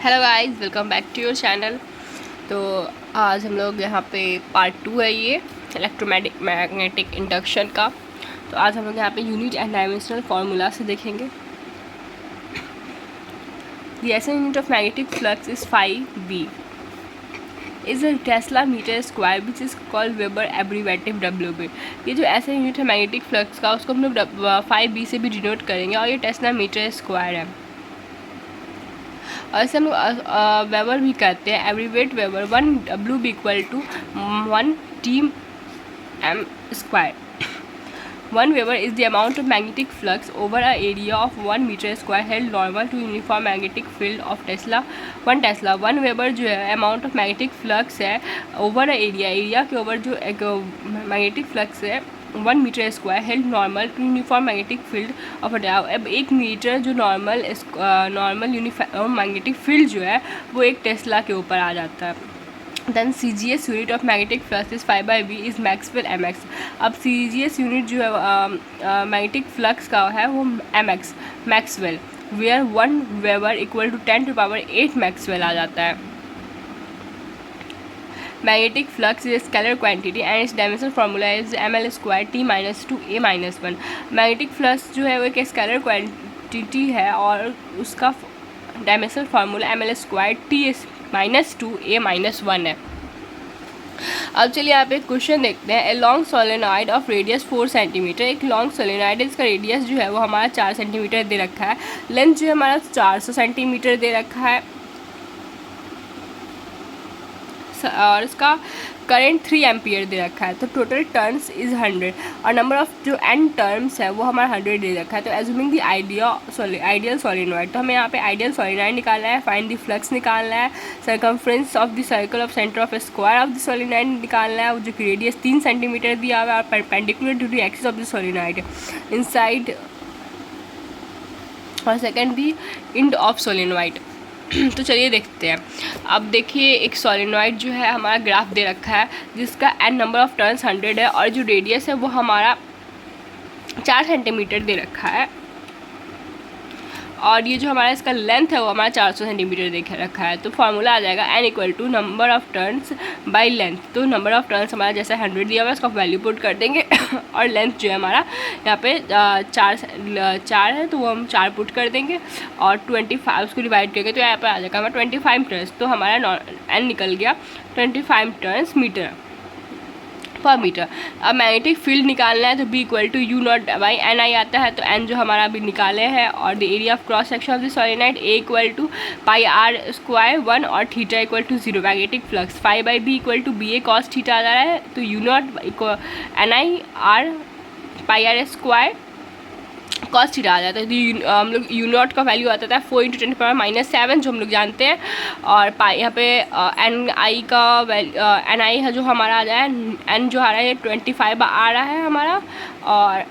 Hello guys, welcome back to your channel. तो आज हम लोग यहाँ पे पार्ट 2 है ये मैग्नेटिक इंडक्शन का। तो आज हम लोग यहाँ पे यूनिट एंड डायमेंशनल फार्मूला से देखेंगे। The SI unit of magnetic flux is 5B is a tesla metre square which is called weber abbreviative WB। ये जो एसआई यूनिट है मैग्नेटिक फ्लक्स का, उसको हम लोग 5B से भी डिनोट करेंगे और ये टेस्ला मीटर स्क्वायर है। और इसे हम वेबर भी कहते हैं, abbreviate weber. 1 WB equal to 1 T m square. 1 Weber is the amount of magnetic flux over an area of 1 meter square held normal to uniform magnetic field of Tesla 1 Tesla। 1 Weber जो है amount of magnetic flux है over area के over जो एक magnetic flux है 1 metre square held normal to uniform magnetic field of अब 1 metre जो normal uniform magnetic field जो है वो एक टेस्ला के ऊपर आ जाता है। Then CGS unit of magnetic flux is 5/B is maxwell MX। अब CGS यूनिट जो है मैग्नेटिक फ्लक्स का है वो MX maxwell, where 1 weber equal to 10⁸ maxwell आ जाता है। Magnetic flux is scalar quantity and its dimensional formula is ml square T - 2a - 1। Magnetic flux जो है वो एक स्केलर क्वांटिटी है और उसका dimensional formula ml square T - 2a - 1 है। अब चलिए यहाँ पे क्वेश्चन देखते हैं। A long solenoid of radius 4 centimetre. एक लॉन्ग सोलेनॉइड है, इसका रेडियस जो है वो हमारा 4 सेंटीमीटर दे रखा है। लेंथ जो है हमारा 400 सेंटीमीटर दे रखा है और इसका करंट 3 एम्पियर दे रखा है। तो टोटल टर्न्स इज 100 और नंबर ऑफ जो एन टर्म्स है वो हमारा 100 दे रखा है। तो एज्यूमिंग द आइडियल सोलेनॉइड, तो हमें यहाँ पे आइडियल सोलेनॉइड निकालना है, फाइंड द फ्लक्स निकालना है, circumference of the circle of centre of square of the solenoid निकालना है, जो कि रेडियस 3 सेंटीमीटर दिया हुआ है और perpendicular to the axis of the solenoid inside, और second the end of solenoid. तो चलिए देखते हैं। अब देखिए एक सोलेनॉइड जो है हमारा ग्राफ दे रखा है जिसका n नंबर ऑफ टर्न्स 100 है और जो रेडियस है वो हमारा 4 सेंटीमीटर दे रखा है और ये जो हमारा इसका लेंथ है वो हमारा 400 सेंटीमीटर दे रखा है। तो फार्मूला आ जाएगा n equal to number of turns by length. तो नंबर ऑफ टर्न्स हमारा जैसे 100 दिया हुआ है उसका वैल्यू पुट कर देंगे और लेंथ जो है हमारा यहाँ पे 4 है तो वो हम 4 पुट कर देंगे और 25 उसको डिवाइड करके तो यहाँ पर आ जाएगा हमारा 25 टर्न्स। तो हमारा n निकल गया 25 टर्न्स मीटर पर मीटर। अब मैग्नेटिक फील्ड निकालना है तो B इक्वल टू U0/NI आता है। तो N जो हमारा अभी निकाले हैं और the area of cross section of the solenoid A equal to πr square 1 और theta equal to 0। Magnetic flux 5/B equal to BA cos theta आ रहा है। तो U0 NI r πr square cos theta आ जाता है। तो हम लोग U0 का वैल्यू आता था 4 × 10⁻⁷ जो हम लोग जानते हैं और यहाँ पे NI का NI है जो हमारा आ जाए N जो आ रहा है 25 आ रहा है हमारा और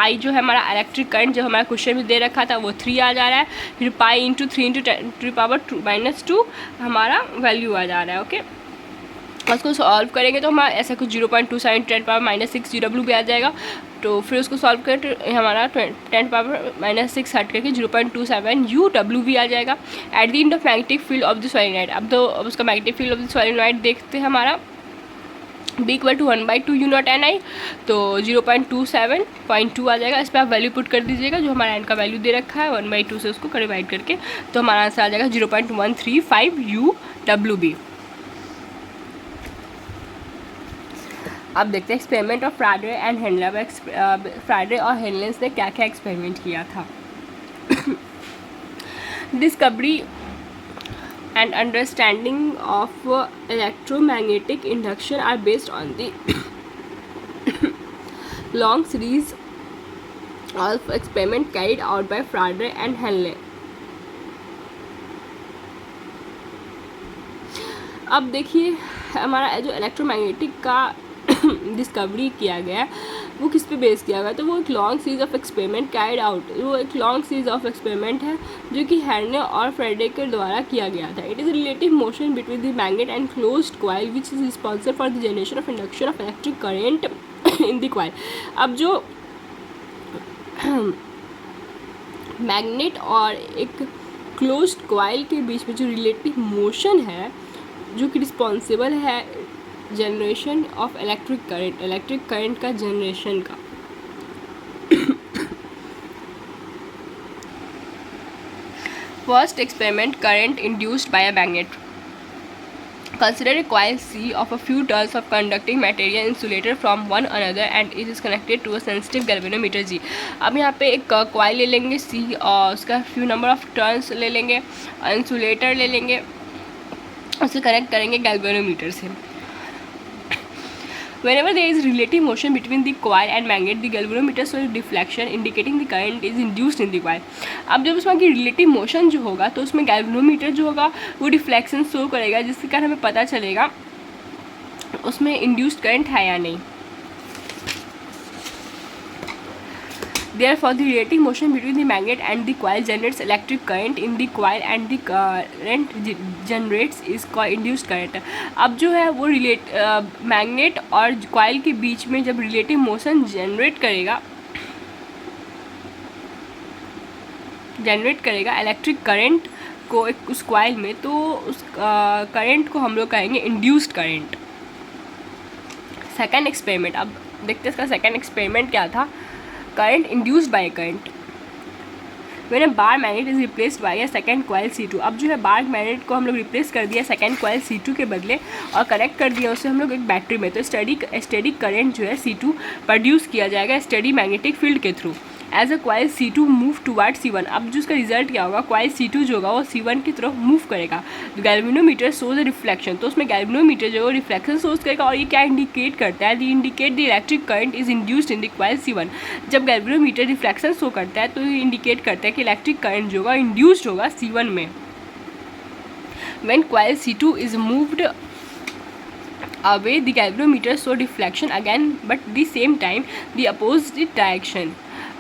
I जो है हमारा इलेक्ट्रिक करंट जो हमारा क्वेश्चन में दे रखा था वो 3 आ जा रहा है। फिर पाई × 3 × 10⁻² -2 हमारा वैल्यू आ जा रहा है। ओके, उसको सॉल्व करेंगे तो हमारा ऐसा कुछ 0.27 10⁻⁻6 GW भी आ जाएगा। तो फिर उसको सॉल्व करें तो हमारा 10⁻⁻6 हट करके 0.27 UW भी आ जाएगा। At the end of magnetic field of the solenoid. अब उसका magnetic field of the solenoid देखते हैं हमारा B equal to 1/2 U0 NI। तो 0.27.2 आ जाएगा। इस पर आप वैल्यू पुट कर दीजिएगा जो हमारा N का वैल्यू दे रखा है 1/2 से उसको डिवाइड करके, तो हमारा आंसर आ जाएगा 0.135 UWB। अब देखते हैं experiment of Faraday and Henry. Faraday और हेनलेस ने क्या क्या एक्सपेरिमेंट किया था। Discovery and understanding of electromagnetic induction are based on the long series of experiment carried out by Faraday and Henry. अब देखिए हमारा जो इलेक्ट्रोमैग्नेटिक का डिस्कवरी किया गया वो किस पे बेस किया गया, तो वो एक long series of experiment carried out, वो एक लॉन्ग सीरीज ऑफ एक्सपेरिमेंट है जो कि हेनले और फ्राडे के द्वारा किया गया था। It is relative motion between the magnet and closed coil which is responsible for the generation of induction of electric current in the coil. अब जो मैग्नेट और एक क्लोज्ड कॉइल के बीच में जो रिलेटिव मोशन है जो कि रिस्पॉन्सिबल है जनरेशन ऑफ इलेक्ट्रिक करंट का जनरेशन का। First experiment current induced by a magnet. Consider a coil C of a few turns of conducting material insulated from one another and it is connected to a sensitive galvanometer G। अब यहाँ पे एक coil ले लेंगे C और उसका few number of turns ले लेंगे, इंसुलेटर ले लेंगे, उसे कनेक्ट करेंगे गैल्वेनोमीटर से। Whenever there is relative motion between the coil and magnet, the galvanometer shows deflection indicating the current is induced in the coil। अब जब उसमें की रिलेटिव मोशन जो होगा तो उसमें गैल्वेनोमीटर जो होगा वो डिफ्लेक्शन शो करेगा, जिसके कारण हमें पता चलेगा उसमें इंड्यूस्ड करंट है या नहीं। Therefore, the relative motion between the magnet and the coil generates electric current in the coil and the current generates is induced current। अब जो है वो मैग्नेट और कॉइल के बीच में जब रिलेटिव मोशन जनरेट करेगा इलेक्ट्रिक करंट को उस कॉइल में, तो उस करंट को हम लोग कहेंगे इंड्यूस्ड करंट। सेकेंड एक्सपेरिमेंट, अब देखते हैं इसका सेकेंड एक्सपेरिमेंट क्या था। Current induced by current when a bar magnet is replaced by a second coil C2। अब जो है बार मैग्नेट को हम लोग रिप्लेस कर दिया सेकेंड कॉइल C2 के बदले और कनेक्ट कर दिया उसे हम लोग एक बैटरी में, तो स्टडी करंट जो है C2 प्रोड्यूस किया जाएगा स्टडी मैग्नेटिक फील्ड के through as a coil C2 move toward C1। अब जो उसका रिजल्ट क्या होगा, कॉइल C2 जो होगा वो C1 की तरफ मूव करेगा। गैल्वेनोमीटर शोज अ रिफ्लेक्शन, तो उसमें गैल्वेनोमीटर जो है रिफ्लेक्शन शोज करेगा और ये क्या इंडिकेट करता है, indicate the electric current is induced in the coil C1। जब गैल्वेनोमीटर रिफ्लेक्शन शो करता है तो ये इंडिकेट करता है कि इलेक्ट्रिक करंट जो होगा इंड्यूस्ड होगा C1 में। When coil C2 is moved away the galvanometer show deflection again but the same time the opposite direction।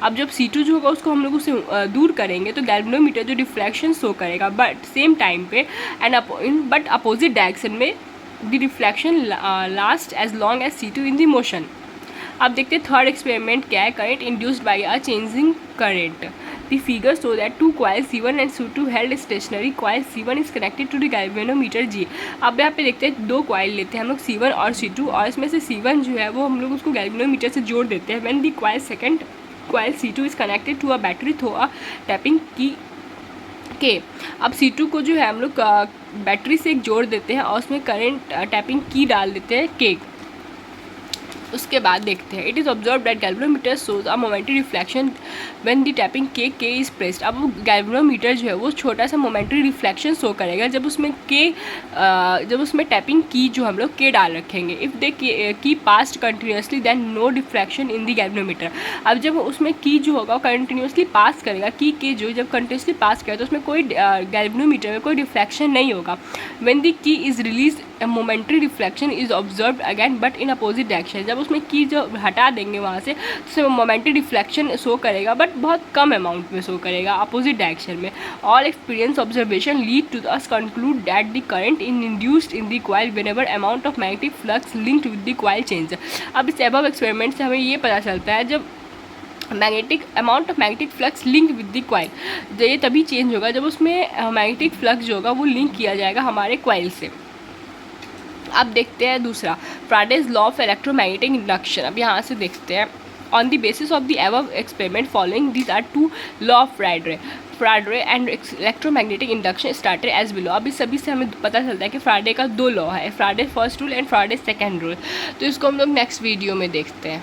अब जब C2 जो होगा उसको हम लोग उसे दूर करेंगे तो गैल्वेनोमीटर जो डिफ्लेक्शन शो करेगा बट सेम टाइम पे एंड बट अपोजिट डायरेक्शन में the reflection last as long as C2 in the motion. अब देखते हैं थर्ड एक्सपेरिमेंट क्या है, current induced by a changing current. The figure show that two coils C1 and C2 held stationary. Coil C1 is connected to the galvanometer G। अब यहाँ पे देखते हैं दो कॉइल लेते हैं हम लोग C1 और C2 और इसमें से C1 जो है वो हम लोग उसको गैल्वेनोमीटर से जोड़ देते हैं। When the coil C2 is connected to a battery through a tapping key K। अब C2 को जो है हम लोग बैटरी से एक जोड़ देते हैं और उसमें करंट टैपिंग की डाल देते हैं K। उसके बाद देखते हैं it is observe that galvanometer shows a momentary reflection when the tapping के इज प्रेस्ड। अब गैल्वेनोमीटर जो है वो छोटा सा मोमेंटरी रिफ्लेक्शन शो करेगा जब उसमें टैपिंग की जो हम लोग के डाल रखेंगे। If the key pressed continuously then no deflection in the galvanometer. अब जब उसमें की जो होगा वो कंटिन्यूसली पास करेगा, की के जो जब कंटिन्यूसली पास करेगा तो उसमें कोई गैल्वेनोमीटर में कोई डिफ्लेक्शन नहीं होगा। When the key is release momentary reflection is observe again but in opposite direction. जब उसमें की जो हटा देंगे वहाँ से तो मोमेंटरी रिफ्लेक्शन शो करेगा बट बहुत कम अमाउंट में शो करेगा अपोजिट डायरेक्शन में। All experience observation lead to us conclude that the current in induced in the coil whenever amount of magnetic flux linked with the coil change. अब इस above experiment से हमें ये पता चलता है जब amount of magnetic flux link with the coil ये तभी चेंज होगा जब उसमें मैग्नेटिक फ्लक्स जो होगा वो लिंक किया जाएगा हमारे कॉइल से। अब देखते हैं दूसरा Faraday's law of electromagnetic induction. अब यहाँ से देखते हैं on the basis of the above experiment following these are two law of Faraday and electromagnetic induction started as below. अब इस सभी से हमें पता चलता है कि फ्राडे का दो लॉ है, फ्राडे first rule and फ्राडे second rule. तो इसको हम लोग नेक्स्ट वीडियो में देखते हैं।